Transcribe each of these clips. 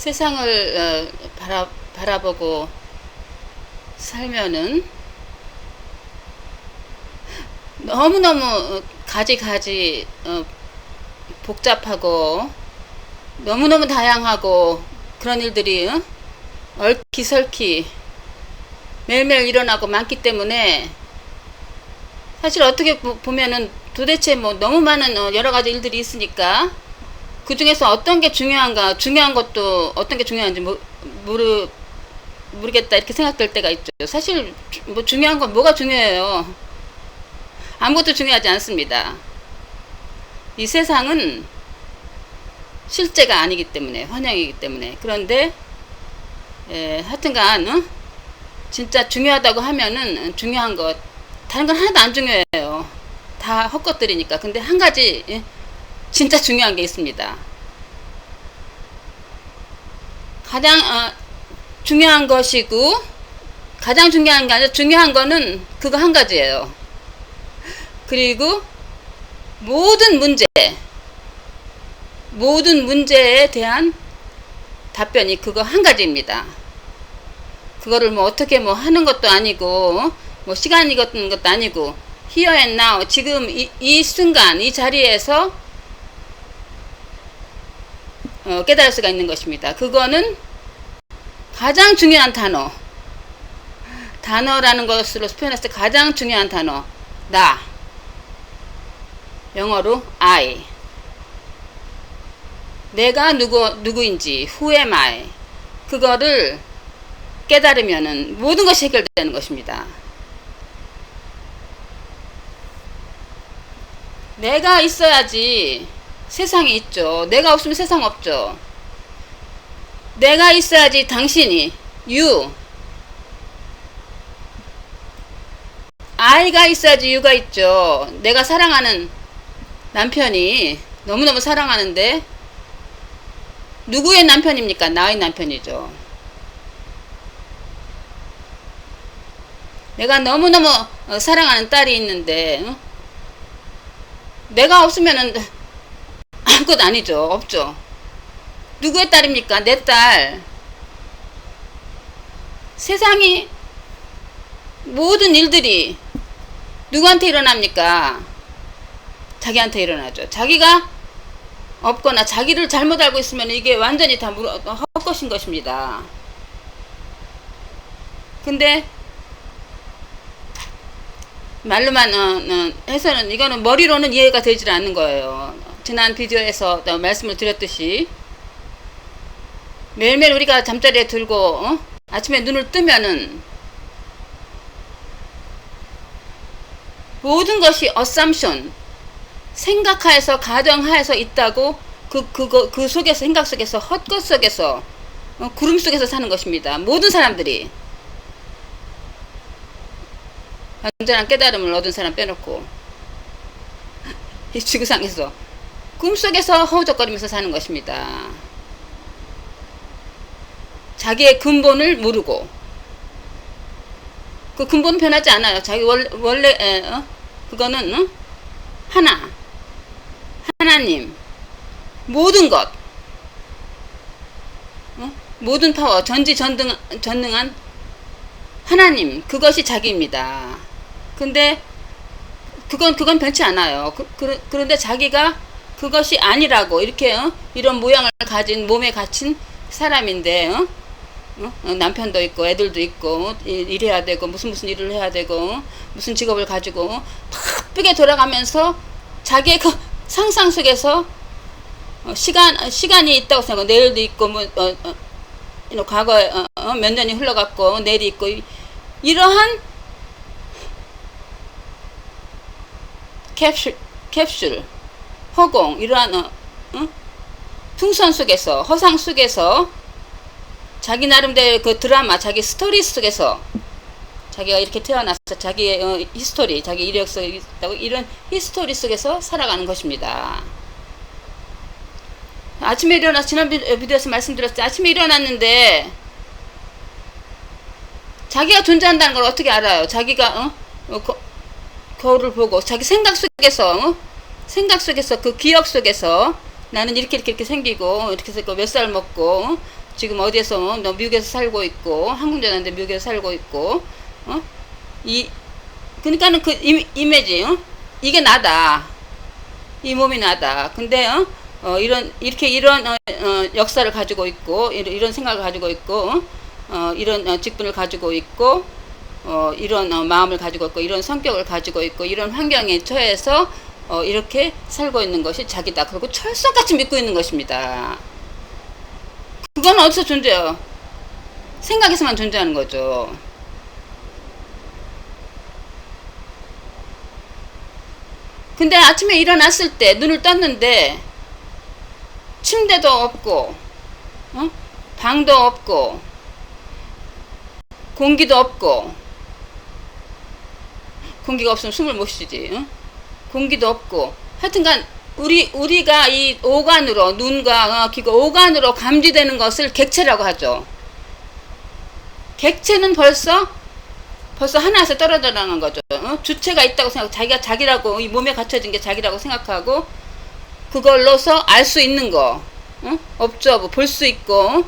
세상을 바라보고 살면은 너무너무 가지 복잡하고 너무너무 다양하고 그런 일들이 얽히설키 매일매일 일어나고 많기 때문에 사실 어떻게 보면은 도대체 뭐 너무 많은 여러 가지 일들이 있으니까 그 중에서 어떤 게 중요한가, 중요한 것도 어떤 게 중요한지 모르겠다 이렇게 생각될 때가 있죠. 사실 뭐 중요한 건 뭐가 중요해요? 아무것도 중요하지 않습니다. 이 세상은 실제가 아니기 때문에, 환영이기 때문에. 그런데 하여튼간 진짜 중요하다고 하면은 중요한 것, 다른 건 하나도 안 중요해요. 다 헛것들이니까. 근데 한 가지 진짜 중요한 게 있습니다. 가장 중요한 것이고, 가장 중요한 게 아니라 중요한 거는 그거 한 가지예요. 그리고 모든 문제에 대한 답변이 그거 한 가지입니다. 그거를 뭐 어떻게 뭐 하는 것도 아니고, 뭐 시간이 걷는 것도 아니고, here and now, 지금 이 순간, 이 자리에서 깨달을 수가 있는 것입니다. 그거는 가장 중요한 단어라는 것으로 표현했을 때 가장 중요한 단어, 나. 영어로 I. 내가 누구인지, who am I. 그거를 깨달으면은 모든 것이 해결되는 것입니다. 내가 있어야지 세상이 있죠. 내가 없으면 세상 없죠. 내가 있어야지 당신이, you. I가 있어야지 you가 있죠. 내가 사랑하는 남편이 너무너무 사랑하는데 누구의 남편입니까? 나의 남편이죠. 내가 너무너무 사랑하는 딸이 있는데 내가 없으면은 아무것도 아니죠. 없죠. 누구의 딸입니까? 내 딸. 세상이 모든 일들이 누구한테 일어납니까? 자기한테 일어나죠. 자기가 없거나 자기를 잘못 알고 있으면 이게 완전히 다 헛것인 것입니다. 근데 말로만 해서는 이거는 머리로는 이해가 되질 않는 거예요. 지난 비디오에서 말씀을 드렸듯이 매일매일 우리가 잠자리에 들고 아침에 눈을 뜨면은 모든 것이 assumption, 생각하에서 가정하에서 있다고 그 속에서, 생각 속에서, 헛것 속에서, 구름 속에서 사는 것입니다. 모든 사람들이. 완전한 깨달음을 얻은 사람 빼놓고 이 지구상에서 꿈속에서 허우적거리면서 사는 것입니다. 자기의 근본을 모르고, 그 근본은 변하지 않아요. 자기 원래 그거는 하나님, 모든 것, 모든 파워, 전능한 하나님, 그것이 자기입니다. 근데 그건 변치 않아요. 그런데 자기가 그것이 아니라고 이렇게 이런 모양을 가진, 몸에 갇힌 사람인데 남편도 있고 애들도 있고 일해야 되고 무슨 일을 해야 되고 무슨 직업을 가지고 바쁘게 돌아가면서 자기의 그 상상 속에서 시간이 있다고 생각하고, 내일도 있고 과거에 몇 년이 흘러갔고 내일이 있고, 이러한 캡슐 허공, 이러한 풍선 속에서, 허상 속에서 자기 나름대로 그 드라마, 자기 스토리 속에서, 자기가 이렇게 태어나서 자기의 히스토리, 자기 이력서에 있다고, 이런 히스토리 속에서 살아가는 것입니다. 아침에 일어나서, 지난 비디오에서 말씀드렸죠. 아침에 일어났는데 자기가 존재한다는 걸 어떻게 알아요? 자기가 거울을 보고 자기 생각 속에서 그 기억 속에서 나는 이렇게 생기고 이렇게 해서 몇 살 먹고 지금 어디에서 너 미국에서 살고 있고 한국 여자인데 미국에서 살고 있고 이 그러니까는 그 이미지 이게 나다. 이 몸이 나다. 근데 이런 역사를 가지고 있고 이런 생각을 가지고 있고 이런 직분을 가지고 있고 이런 마음을 가지고 있고 이런 성격을 가지고 있고 이런 환경에 처해서 이렇게 살고 있는 것이 자기다. 그리고 철석같이 믿고 있는 것입니다. 그건 어디서 존재해요? 생각에서만 존재하는 거죠. 근데 아침에 일어났을 때 눈을 떴는데 침대도 없고 방도 없고 공기도 없고 공기가 없으면 숨을 못 쉬지. 공기도 없고 하여튼간 우리가 이 오간으로 눈과 귀가 오간으로 감지되는 것을 객체라고 하죠. 객체는 벌써 하나에서 떨어져 나간 거죠. 주체가 있다고 생각하고 자기가 자기라고 이 몸에 갖춰진 게 자기라고 생각하고 그걸로서 알 수 있는 거 업저브 볼 수 있고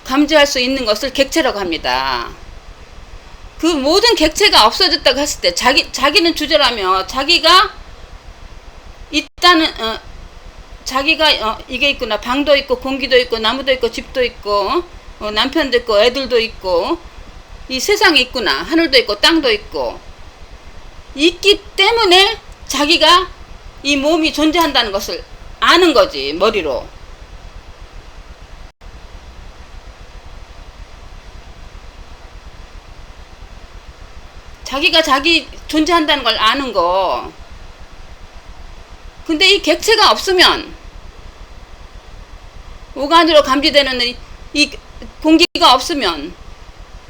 감지할 수 있는 것을 객체라고 합니다. 그 모든 객체가 없어졌다고 했을 때 자기는 주제라며 자기가 있다는 자기가 이게 있구나. 방도 있고 공기도 있고 나무도 있고 집도 있고 남편도 있고 애들도 있고 이 세상에 있구나. 하늘도 있고 땅도 있고 있기 때문에 자기가 이 몸이 존재한다는 것을 아는 거지. 머리로. 자기가 자기 존재한다는 걸 아는 거. 근데 이 객체가 없으면 오간으로 감지되는 이 공기가 없으면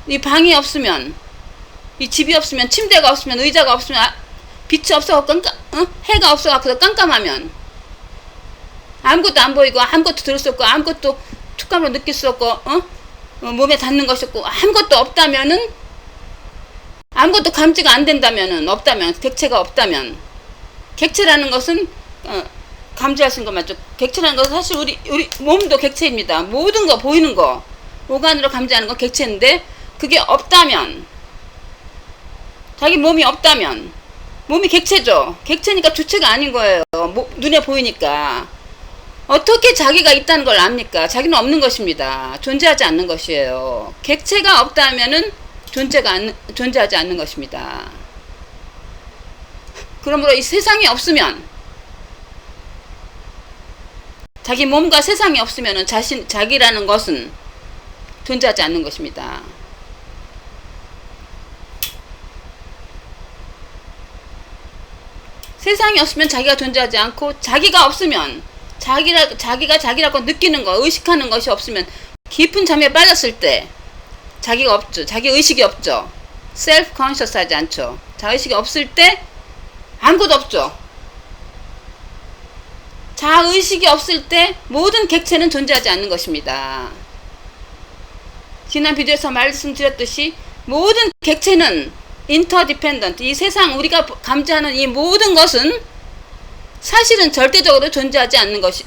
이 방이 없으면 이 집이 없으면 침대가 없으면 의자가 없으면 빛이 없어서 해가 없어서 깜깜하면 아무것도 안 보이고 아무것도 들을 수 없고 아무것도 촉감으로 느낄 수 없고 몸에 닿는 것이 없고 아무것도 없다면은 아무것도 감지가 안 된다면은 없다면 객체가 없다면 객체라는 것은 감지할 수 있는 거 맞죠? 객체라는 것은 사실 우리 몸도 객체입니다. 모든 거 보이는 거 오간으로 감지하는 거 객체인데 그게 없다면 자기 몸이 없다면 몸이 객체죠. 객체니까 주체가 아닌 거예요. 눈에 보이니까 어떻게 자기가 있다는 걸 압니까? 자기는 없는 것입니다. 존재하지 않는 것이에요. 객체가 없다면은 존재하지 않는 것입니다. 그러므로 이 세상이 없으면 자기 몸과 세상이 없으면은 자기라는 것은 존재하지 않는 것입니다. 세상이 없으면 자기가 존재하지 않고 자기가 없으면 자기가 자기라고 느끼는 거 의식하는 것이 없으면 깊은 잠에 빠졌을 때 자기가 없죠. 자기 의식이 없죠. 셀프 컨셔스 하지 않죠. 자의식이 없을 때 아무것도 없죠. 자의식이 없을 때 모든 객체는 존재하지 않는 것입니다. 지난 비디오에서 말씀드렸듯이 모든 객체는 인터디펜던트 이 세상 우리가 감지하는 이 모든 것은 사실은 절대적으로 존재하지 않는 것이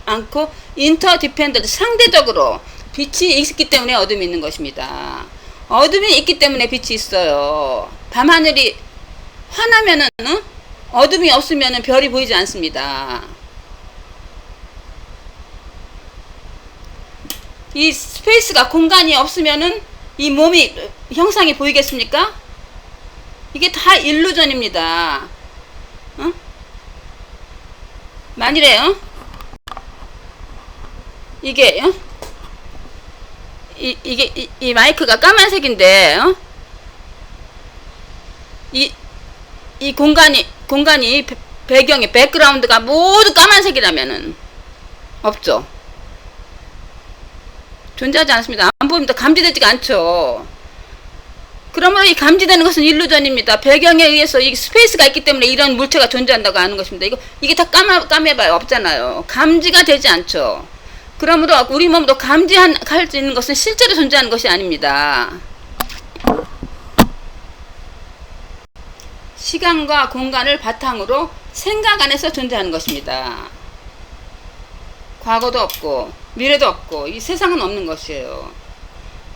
않고 인터디펜던트 상대적으로 빛이 있기 때문에 어둠이 있는 것입니다. 어둠이 있기 때문에 빛이 있어요. 밤하늘이 환하면은 어둠이 없으면은 별이 보이지 않습니다. 이 스페이스가 공간이 없으면은 이 몸이 형상이 보이겠습니까? 이게 다 일루전입니다. 만일에 이게 이 마이크가 까만색인데 이 공간이 배경이 백그라운드가 모두 까만색이라면은 없죠. 존재하지 않습니다. 안 보입니다. 감지되지가 않죠. 그러므로 이 감지되는 것은 일루전입니다. 배경에 의해서 이 스페이스가 있기 때문에 이런 물체가 존재한다고 하는 것입니다. 이게 다 까매봐요. 없잖아요. 감지가 되지 않죠. 그러므로 우리 몸도 감지할 수 있는 것은 실제로 존재하는 것이 아닙니다. 시간과 공간을 바탕으로 생각 안에서 존재하는 것입니다. 과거도 없고 미래도 없고 이 세상은 없는 것이에요.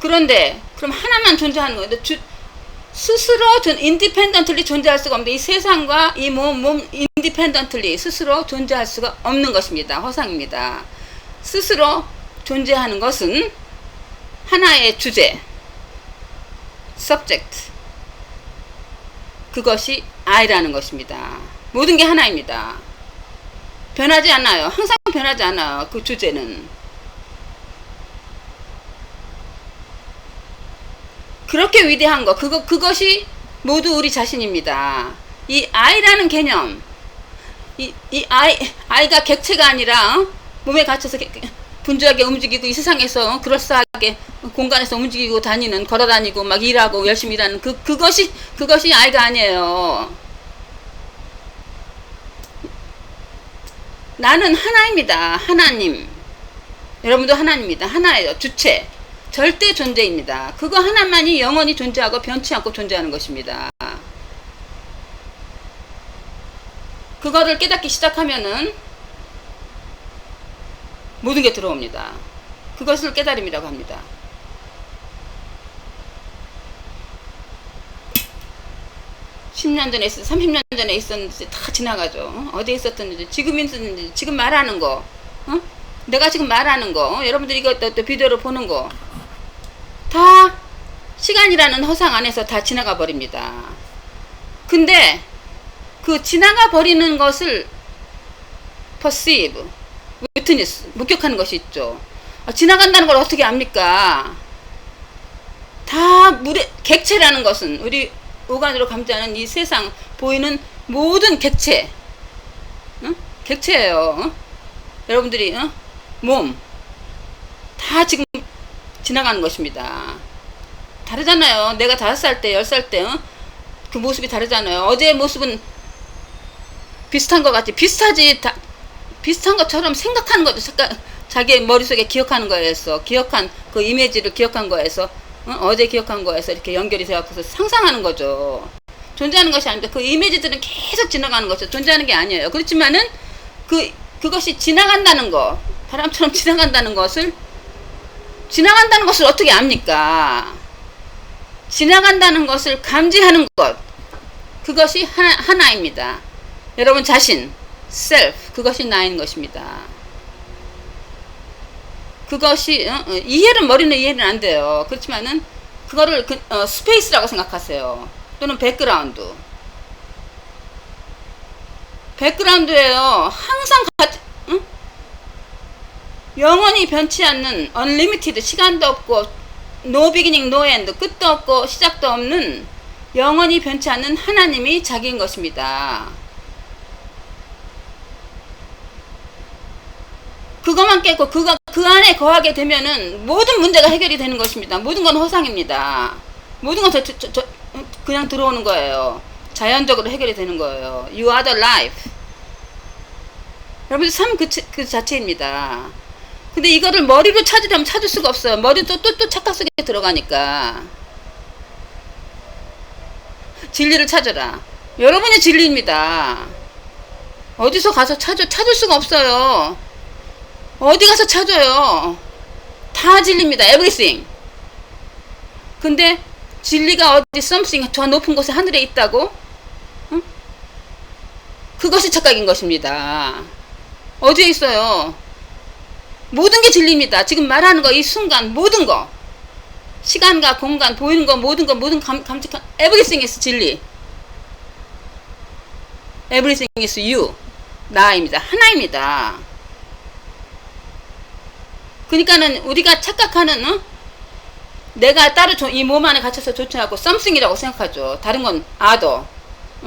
그런데 그럼 하나만 존재하는 거예요. 스스로 인디펜던틀리 존재할 수가 없는데 이 세상과 이 몸 인디펜던틀리 스스로 존재할 수가 없는 것입니다. 허상입니다. 스스로 존재하는 것은 하나의 주제, subject, 그것이 I라는 것입니다. 모든 게 하나입니다. 변하지 않아요. 항상 변하지 않아요. 그 주제는. 그렇게 위대한 거, 그것이 모두 우리 자신입니다. 이 I라는 개념, 이 I가 객체가 아니라 몸에 갇혀서 분주하게 움직이고 이 세상에서 그럴싸하게 공간에서 움직이고 다니는, 걸어다니고 막 일하고 열심히 일하는 그것이 I가 아니에요. 나는 하나입니다. 하나님. 여러분도 하나입니다. 하나예요. 주체. 절대 존재입니다. 그거 하나만이 영원히 존재하고 변치 않고 존재하는 것입니다. 그거를 깨닫기 시작하면은 모든 게 들어옵니다. 그것을 깨달음이라고 합니다. (10년) 전에 30년 전에 있었는지 다 지나가죠. 어디에 있었는지, 지금 있었는지, 지금 말하는 거, 내가 지금 말하는 거, 여러분들이 이거 또 비디오로 보는 거, 다 시간이라는 허상 안에서 다 지나가 버립니다. 근데 그 지나가 버리는 것을 perceive, witness, 목격하는 것이 있죠. 지나간다는 걸 어떻게 압니까? 다 객체라는 것은 우리 오간으로 감지하는 이 세상 보이는 모든 객체, 객체예요. 여러분들이 몸 다 지금 지나가는 것입니다. 다르잖아요. 내가 5살 때, 10살 때 그 모습이 다르잖아요. 어제의 모습은 비슷한 것 같지. 비슷하지. 비슷한 것처럼 생각하는 거죠. 자기 머릿속에 기억하는 거에서, 기억한 그 이미지를 기억한 거에서, 어제 기억한 거에서 이렇게 연결이 되어서 상상하는 거죠. 존재하는 것이 아닙니다. 그 이미지들은 계속 지나가는 거죠. 존재하는 게 아니에요. 그렇지만은 그것이 지나간다는 거, 바람처럼 지나간다는 것을 어떻게 압니까? 지나간다는 것을 감지하는 것, 그것이 하나입니다. 여러분 자신, self, 그것이 나인 것입니다. 그것이 머리는 이해는 안 돼요. 그렇지만은 그거를 스페이스라고 생각하세요. 또는 백그라운드예요. 항상 영원히 변치 않는 unlimited, 시간도 없고 no beginning, no end, 끝도 없고 시작도 없는 영원히 변치 않는 하나님이 자기인 것입니다. 그것만 깨고 그 안에 거하게 되면은 모든 문제가 해결이 되는 것입니다. 모든 건 허상입니다. 모든 건 그냥 들어오는 거예요. 자연적으로 해결이 되는 거예요. You are the life. 여러분들 삶 그 자체입니다. 근데 이거를 머리로 찾으려면 찾을 수가 없어요. 머리도 또 착각 속에 들어가니까. 진리를 찾아라. 여러분이 진리입니다. 어디서 가서 찾을 수가 없어요. 어디 가서 찾아요. 다 진리입니다. everything. 근데 진리가 어디 something, 저 높은 곳에 하늘에 있다고? 응? 그것이 착각인 것입니다. 어디에 있어요? 모든 게 진리입니다. 지금 말하는 거, 이 순간, 모든 거. 시간과 공간, 보이는 거, 모든 감측한, everything is 진리. everything is you. 나입니다. 하나입니다. 그러니까는 우리가 착각하는, 내가 따로 이 몸 안에 갇혀서 좋지 않고 something이라고 생각하죠. 다른 건 other,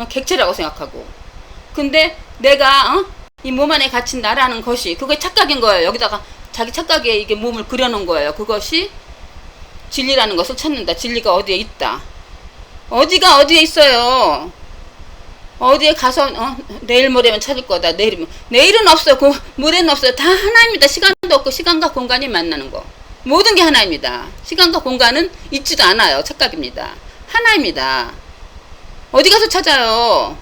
객체라고 생각하고. 근데 내가 이 몸 안에 갇힌 나라는 것이, 그게 착각인 거예요. 여기다가 자기 착각에 이게 몸을 그려놓은 거예요. 그것이 진리라는 것을 찾는다. 진리가 어디에 있다. 어디가 어디에 있어요. 어디에 가서 내일 모레면 찾을 거다. 내일은 없어요. 모레는 없어요. 다 하나입니다. 시간도 없고 시간과 공간이 만나는 거. 모든 게 하나입니다. 시간과 공간은 있지도 않아요. 착각입니다. 하나입니다. 어디 가서 찾아요.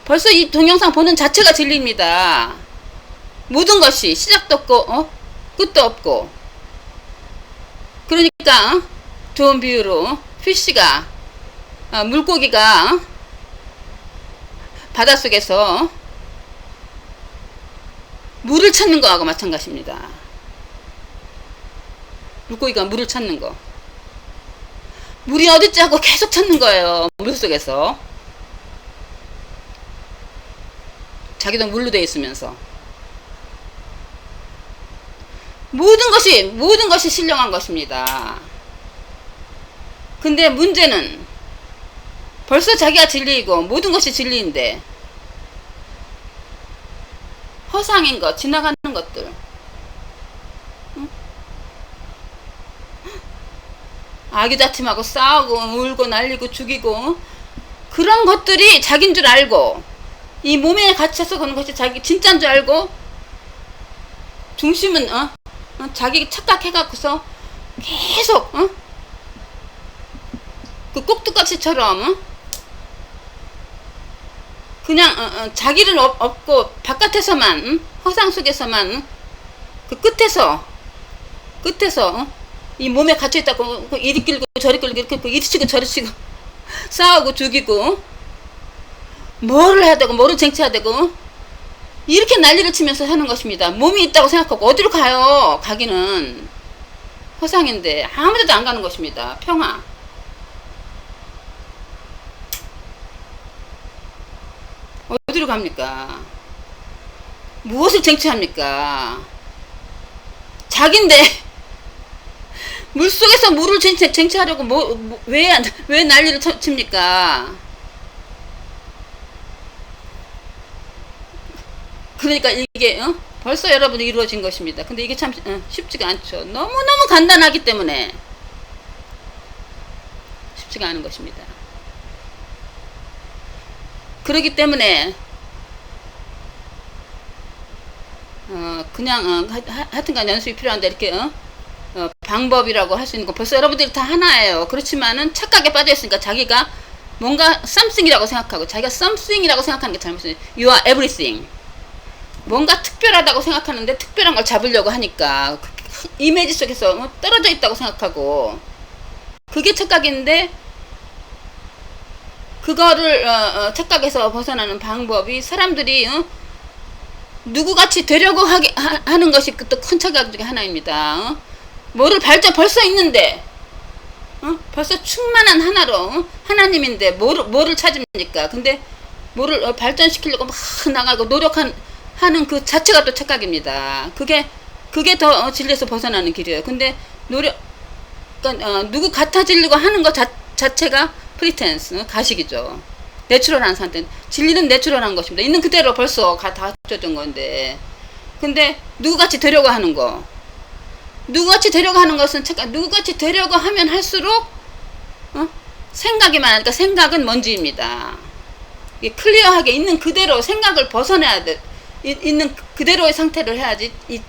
벌써 이 동영상 보는 자체가 진리입니다. 모든 것이 시작도 없고 끝도 없고. 그러니까 좋은 비유로 피쉬가 물고기가 바닷속에서 물을 찾는 거하고 마찬가지입니다. 물고기가 물을 찾는 거. 물이 어딨지 하고 계속 찾는 거예요. 물속에서. 자기도 물로 되어 있으면서. 모든 것이 신령한 것입니다. 근데 문제는 벌써 자기가 진리이고 모든 것이 진리인데 허상인 것, 지나가는 것들, 응? 아기다툼하고 싸우고 울고 날리고 죽이고 그런 것들이 자기인 줄 알고 이 몸에 갇혀서 그런 것이 자기 진짜인 줄 알고 중심은 자기 착각해갖고서 계속 그 꼭두각시처럼 그냥 자기를 없고 바깥에서만 허상 속에서만 그 끝에서 이 몸에 갇혀있다고 이리 끌고 저리 끌고 이렇게 이리 치고 저리 치고 싸우고 죽이고 뭐를 해야 되고 뭐를 쟁취해야 되고 이렇게 난리를 치면서 사는 것입니다. 몸이 있다고 생각하고 어디로 가요? 가기는 허상인데 아무데도 안 가는 것입니다. 평화. 어디로 갑니까? 무엇을 쟁취합니까? 자기인데 물속에서 물을 쟁취하려고 왜 난리를 칩니까? 그러니까 이게 벌써 여러분이 이루어진 것입니다. 근데 이게 참 쉽지가 않죠. 너무너무 간단하기 때문에 쉽지가 않은 것입니다. 그렇기 때문에 그냥 하여튼간 연습이 필요한데 이렇게 방법이라고 할 수 있는 거 벌써 여러분들이 다 하나예요. 그렇지만은 착각에 빠져 있으니까 자기가 뭔가 something이라고 생각하고 자기가 something이라고 생각하는 게 잘못이에요. You are everything. 뭔가 특별하다고 생각하는데 특별한 걸 잡으려고 하니까 이미지 속에서 떨어져 있다고 생각하고 그게 착각인데 그거를 착각에서 벗어나는 방법이 사람들이 누구같이 되려고 하는 것이 또 큰 착각 중에 하나입니다. 뭐를 벌써 있는데 벌써 충만한 하나로 하나님인데 뭐를 찾습니까? 근데 뭐를 발전시키려고 막 나가고 노력하는 그 자체가 또 착각입니다. 그게 더 진리에서 벗어나는 길이에요. 근데 그러니까 누구 같아지려고 하는 것 자체가 프리텐스, 가식이죠. 내추럴한 상태. 진리는 내추럴한 것입니다. 있는 그대로 벌써 다 갖춰진 건데. 근데 누구같이 되려고 하는 거. 누구같이 되려고 하는 것은 착각. 누구같이 되려고 하면 할수록 생각이 많으니까 생각은 먼지입니다. 이게 클리어하게 있는 그대로 생각을 벗어내야 돼. 있는 그대로의 상태를 해야지. 이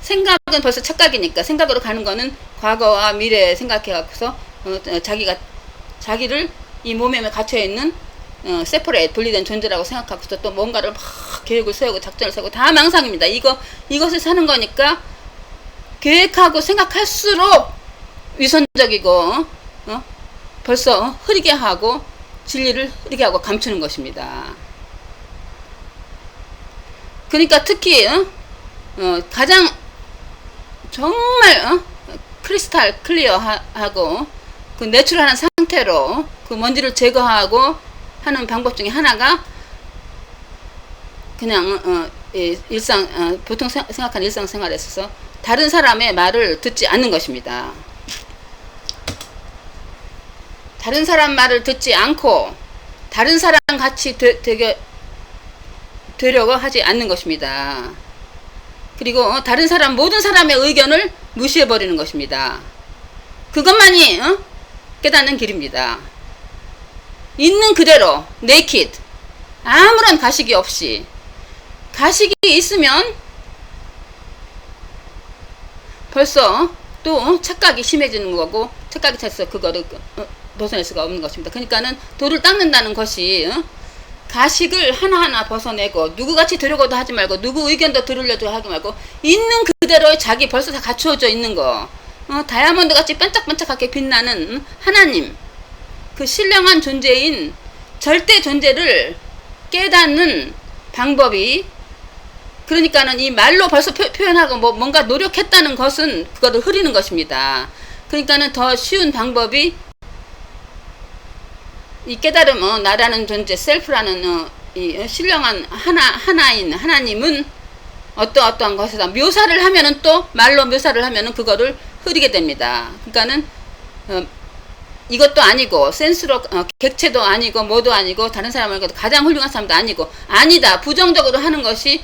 생각은 벌써 착각이니까 생각으로 가는 거는 과거와 미래 생각해갖고서 자기를 이 몸에 갇혀있는 세퍼레이트 분리된 존재라고 생각하고서 또 뭔가를 막 계획을 세우고 작전을 세우고 다 망상입니다. 이것을 사는 거니까 계획하고 생각할수록 위선적이고 벌써 흐리게 하고 진리를 흐리게 하고 감추는 것입니다. 그러니까 특히 가장 정말 크리스탈 클리어하고 그 내추럴한 상태로 그 먼지를 제거하고 하는 방법 중에 하나가 그냥 보통 생각하는 일상생활에 있어서 다른 사람의 말을 듣지 않는 것입니다. 다른 사람 말을 듣지 않고 다른 사람 같이 되려고 하지 않는 것입니다. 그리고 모든 사람의 의견을 무시해버리는 것입니다. 그것만이 깨닫는 길입니다. 있는 그대로 naked, 아무런 가식이 없이. 가식이 있으면 벌써 또 착각이 심해지는 거고 착각이 돼서 그거를 벗어낼 수가 없는 것입니다. 그러니까는 돌을 닦는다는 것이 가식을 하나하나 벗어내고 누구같이 되려고도 하지 말고 누구 의견도 들으려고 하지 말고 있는 그대로의 자기 벌써 다 갖추어져 있는 거, 다이아몬드 같이 반짝반짝하게 빛나는 하나님, 그 신령한 존재인 절대 존재를 깨닫는 방법이, 그러니까는 이 말로 벌써 표현하고 뭔가 노력했다는 것은 그거를 흐리는 것입니다. 그러니까는 더 쉬운 방법이 이 깨달음, 나라는 존재, 셀프라는 이 신령한 하나인 하나님은 어떠한 것이다 묘사를 하면은, 또 말로 묘사를 하면은 그거를 흐리게 됩니다. 그러니까는 이것도 아니고 센스로 객체도 아니고 뭐도 아니고 다른 사람을 가장 훌륭한 사람도 아니고 아니다 부정적으로 하는 것이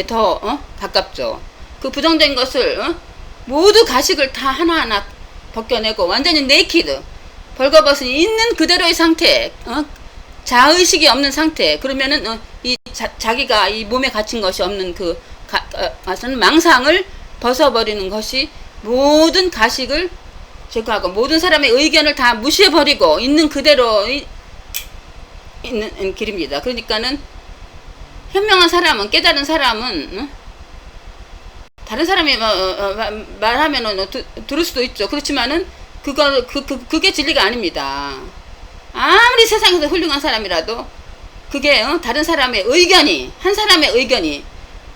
더 가깝죠. 그 부정적인 것을 모두 가식을 다 하나하나 벗겨내고 완전히 네이키드, 벌거벗은 있는 그대로의 상태, 자의식이 없는 상태. 그러면은 이 자기가 이 몸에 갇힌 것이 없는 그 망상을 벗어버리는 것이 모든 가식을 제거하고 모든 사람의 의견을 다 무시해버리고 있는 그대로 있는 길입니다. 그러니까는 현명한 사람은, 깨달은 사람은 다른 사람이 말하면은 들을 수도 있죠. 그렇지만은 그게 진리가 아닙니다. 아무리 세상에서 훌륭한 사람이라도 그게 다른 사람의 의견이, 한 사람의 의견이,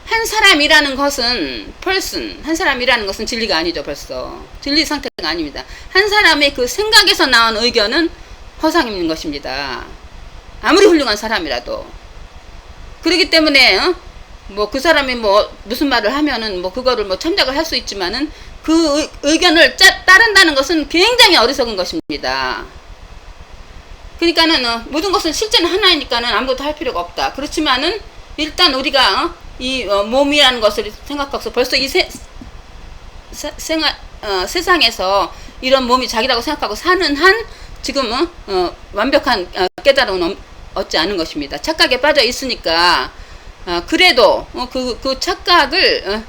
한 사람이라는 것은 person, 한 사람이라는 것은 진리가 아니죠. 벌써 진리 상태가 아닙니다. 한 사람의 그 생각에서 나온 의견은 허상인 것입니다. 아무리 훌륭한 사람이라도. 그렇기 때문에 뭐 그 사람이 뭐 무슨 말을 하면은 뭐 그거를 뭐 참작을 할 수 있지만은 그 의견을 따른다는 것은 굉장히 어리석은 것입니다. 그러니까는 모든 것은 실제는 하나이니까는 아무것도 할 필요가 없다. 그렇지만은 일단 우리가 이 몸이라는 것을 생각하고서 벌써 이 세상에서 이런 몸이 자기라고 생각하고 사는 한 지금은 완벽한 깨달음은 얻지 않은 것입니다. 착각에 빠져 있으니까 그래도 그 착각을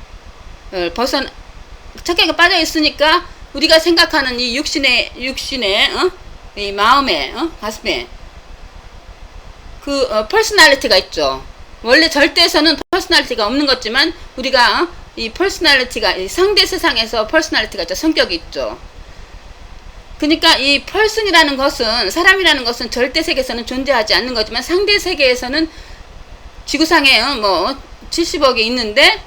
착각에 빠져 있으니까 우리가 생각하는 이 육신의 이 마음에 가슴에 그 퍼스널리티가 있죠. 원래 절대에서는 퍼스널리티가 없는 것지만 우리가 이 퍼스널리티가 이 상대 세상에서 퍼스널리티가 있죠. 성격이 있죠. 그러니까 이 펄슨이라는 것은, 사람이라는 것은 절대 세계에서는 존재하지 않는 거지만 상대 세계에서는 지구상에 뭐 70억이 있는데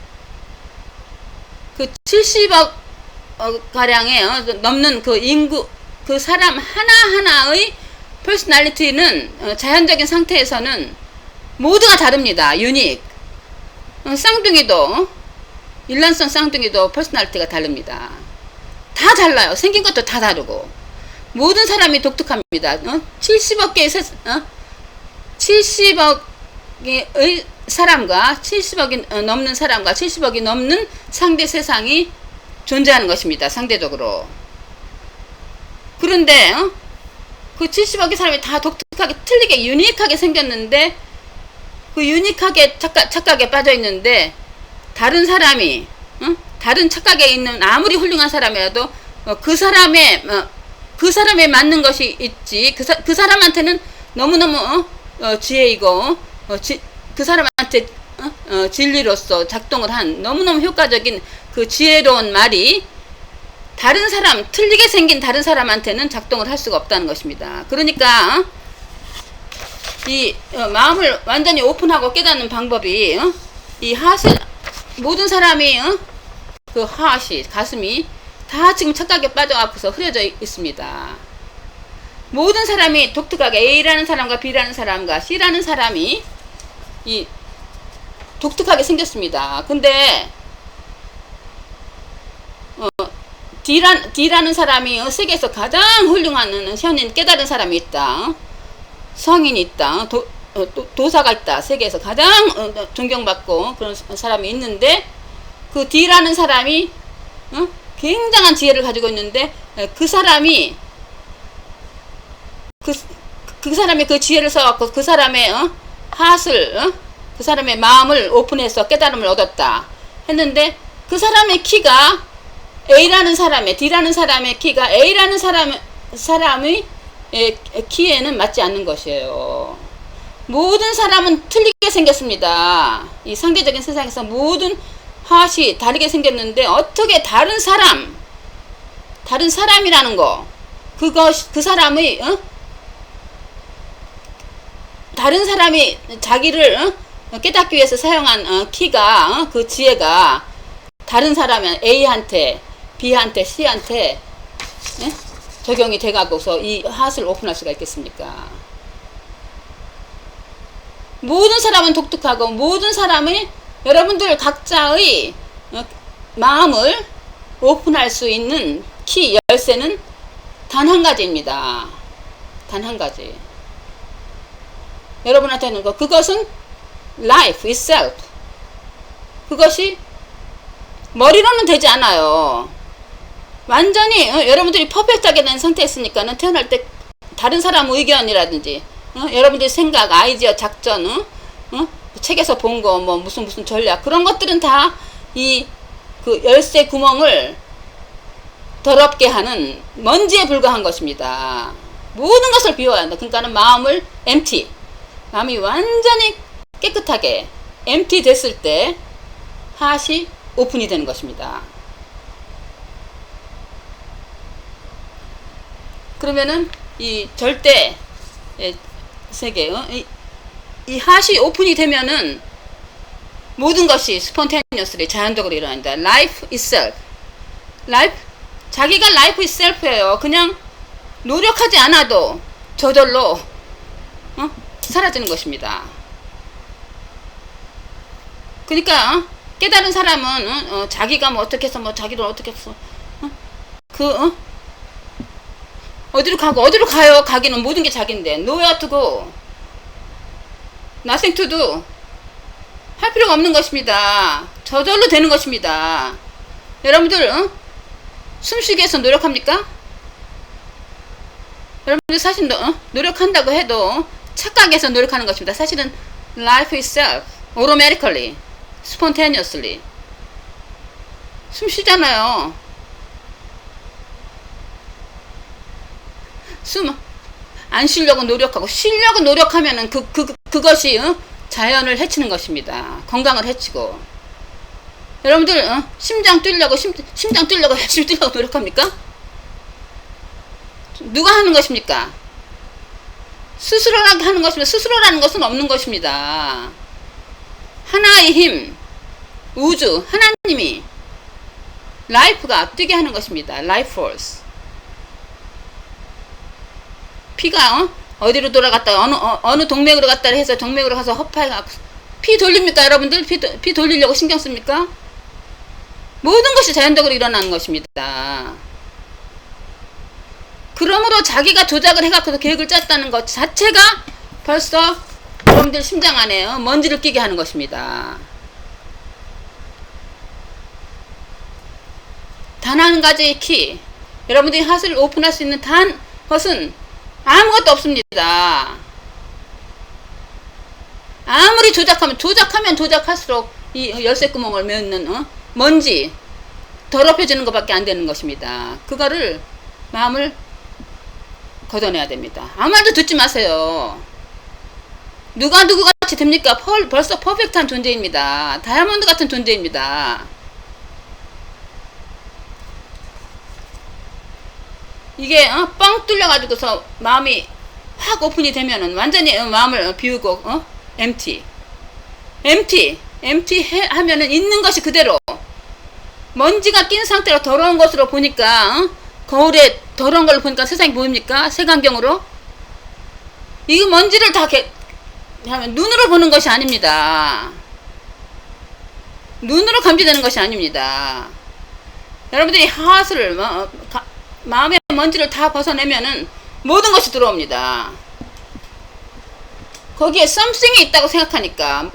그 70억 가량의 넘는 그 인구, 그 사람 하나하나의 퍼스널리티는 자연적인 상태에서는 모두가 다릅니다. 유닉. 쌍둥이도, 일란성 쌍둥이도 퍼스널리티가 다릅니다. 다 달라요. 생긴 것도 다 다르고. 모든 사람이 독특합니다. 70억 개의 70억의 사람과 70억이 넘는 사람과 70억이 넘는 상대 세상이 존재하는 것입니다. 상대적으로. 그런데 그 70억의 사람이 다 독특하게 틀리게 유니크하게 생겼는데 그 유니크하게 착각에 빠져 있는데 다른 사람이 다른 착각에 있는 아무리 훌륭한 사람이라도 그 사람에 맞는 것이 있지. 그 사람한테는 너무너무 지혜이고 그 사람한테 진리로서 작동을 한 너무너무 효과적인 그 지혜로운 말이 다른 사람, 틀리게 생긴 다른 사람한테는 작동을 할 수가 없다는 것입니다. 그러니까 이 마음을 완전히 오픈하고 깨닫는 방법이 이 하실 모든 사람이 그 하시 가슴이 다 지금 착각에 빠져갖고서 흐려져 있습니다. 모든 사람이 독특하게 A라는 사람과 B라는 사람과 C라는 사람이 이 독특하게 생겼습니다. 근데 D라는 사람이 세계에서 가장 훌륭한 현인 깨달은 사람이 있다. 성인이 있다. 도사가 있다. 세계에서 가장 존경받고 그런 사람이 있는데 그 D라는 사람이 굉장한 지혜를 가지고 있는데 그 사람이 그 사람이 그 지혜를 써갖고 그 사람의 하을 그 사람의 마음을 오픈해서 깨달음을 얻었다 했는데 그 사람의 키가 A라는 사람의 D라는 사람의 키가 A라는 사람의 키에는 맞지 않는 것이에요. 모든 사람은 틀리게 생겼습니다. 이 상대적인 세상에서 모든 하앗이 다르게 생겼는데 어떻게 다른 사람이라는 거, 그 사람의 다른 사람이 자기를 깨닫기 위해서 사용한 키가 그 지혜가 다른 사람은 A한테, B한테, C한테 적용이 돼가고서 이 하앗을 오픈할 수가 있겠습니까? 모든 사람은 독특하고 모든 사람의 여러분들 각자의 마음을 오픈할 수 있는 키 열쇠는 단 한 가지입니다. 단 한 가지. 여러분한테 하는 거, 그것은 life itself. 그것이 머리로는 되지 않아요. 완전히 여러분들이 퍼펙트하게 된 상태에 있으니까는 태어날 때 다른 사람 의견이라든지 여러분들의 생각, 아이디어, 작전, 책에서 본 거, 뭐 무슨 전략, 그런 것들은 다 그 열쇠 구멍을 더럽게 하는 먼지에 불과한 것입니다. 모든 것을 비워야 한다. 그러니까는 마음을 empty, 마음이 완전히 깨끗하게 empty 됐을 때 하앗이 오픈이 되는 것입니다. 그러면은 이 절대 세계, 이 하앗이 오픈이 되면은 모든 것이 spontaneously 자연적으로 일어난다. Life itself. 자기가 life itself예요. 그냥 노력하지 않아도 저절로 사라지는 것입니다. 그러니까 깨달은 사람은 자기가 뭐 어떻게 해서 뭐 자기를 어떻게 해서 어디로 가요. 가기는 모든 게 자기인데 nowhere to go, nothing to do 할 필요가 없는 것입니다. 저절로 되는 것입니다. 여러분들 숨쉬기 위해서 노력합니까? 여러분들 사실 노력한다고 해도 착각해서 노력하는 것입니다. 사실은 life itself automatically, spontaneously 숨 쉬잖아요. 숨 안 쉬려고 노력하고 쉬려고 노력하면은 그것이 자연을 해치는 것입니다. 건강을 해치고. 여러분들 심장 뛰려고 열심히 뛰려고 노력합니까? 누가 하는 것입니까? 스스로라고 하는 것입니다. 스스로라는 것은 없는 것입니다. 하나의 힘, 우주, 하나님이 라이프가 뛰게 하는 것입니다. 라이프 포스. 피가 어디로 돌아갔다 어느 동맥으로 갔다 해서 정맥으로 가서 허파에 피 돌립니까? 여러분들 피 돌리려고 신경 씁니까? 모든 것이 자연적으로 일어나는 것입니다. 그러므로 자기가 조작을 해갖고 계획을 짰다는 것 자체가 벌써 여러분들 심장 안에 먼지를 끼게 하는 것입니다. 단 한 가지의 키, 여러분들이 하스를 오픈할 수 있는 단 것은 아무것도 없습니다. 아무리 조작하면 조작할수록 이 열쇠구멍을 메우는 먼지 더럽혀지는 것밖에 안 되는 것입니다. 그거를 마음을 걷어내야 됩니다. 아무 말도 듣지 마세요. 누가 누구같이 됩니까? 벌써 퍼펙트한 존재입니다. 다이아몬드 같은 존재입니다. 이게 뻥 뚫려가지고서 마음이 확 오픈이 되면은 완전히 마음을 비우고 empty 하면은 있는 것이 그대로 먼지가 낀 상태로 더러운 것으로 보니까 거울에 더러운 걸 보니까 세상이 보입니까? 색안경으로 이 먼지를 다 눈으로 보는 것이 아닙니다. 눈으로 감지되는 것이 아닙니다. 여러분들이 하스를 마음의 먼지를 다 벗어내면은 모든 것이 들어옵니다. 거기에 something이 있다고 생각하니까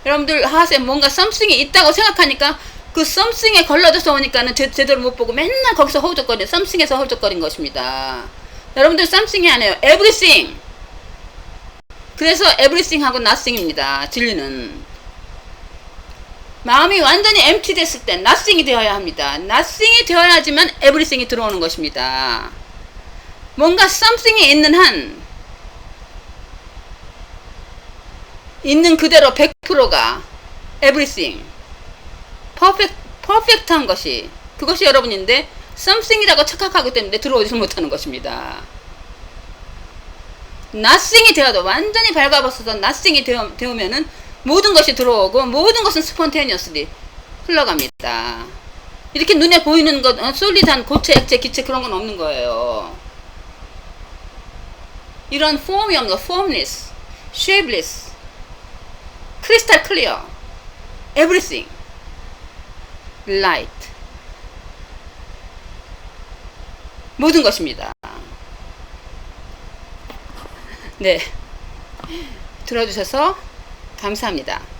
여러분들 하스에 뭔가 something이 있다고 생각하니까 그 something에 걸러져서 오니까는 제대로 못 보고 맨날 거기서 허우적거리는 something에서 허우적거린 것입니다. 여러분들 something이 아니에요. everything. 그래서 everything하고 nothing입니다. 진리는 마음이 완전히 empty 됐을 때 nothing이 되어야 합니다. nothing이 되어야지만 everything이 들어오는 것입니다. 뭔가 something이 있는 한 있는 그대로 100%가 everything 퍼펙트한 것이 그것이 여러분인데 something이라고 착각하기 때문에 들어오지 못하는 것입니다. nothing이 되어도 완전히 발가벗어서 nothing이 되오면은 모든 것이 들어오고 모든 것은 spontaneously 흘러갑니다. 이렇게 눈에 보이는 것, 솔리드한 고체, 액체, 기체 그런 건 없는 거예요. 이런 폼이 없는 거, formless, shapeless, crystal clear, everything, light. 모든 것입니다. 네. 들어주셔서 감사합니다.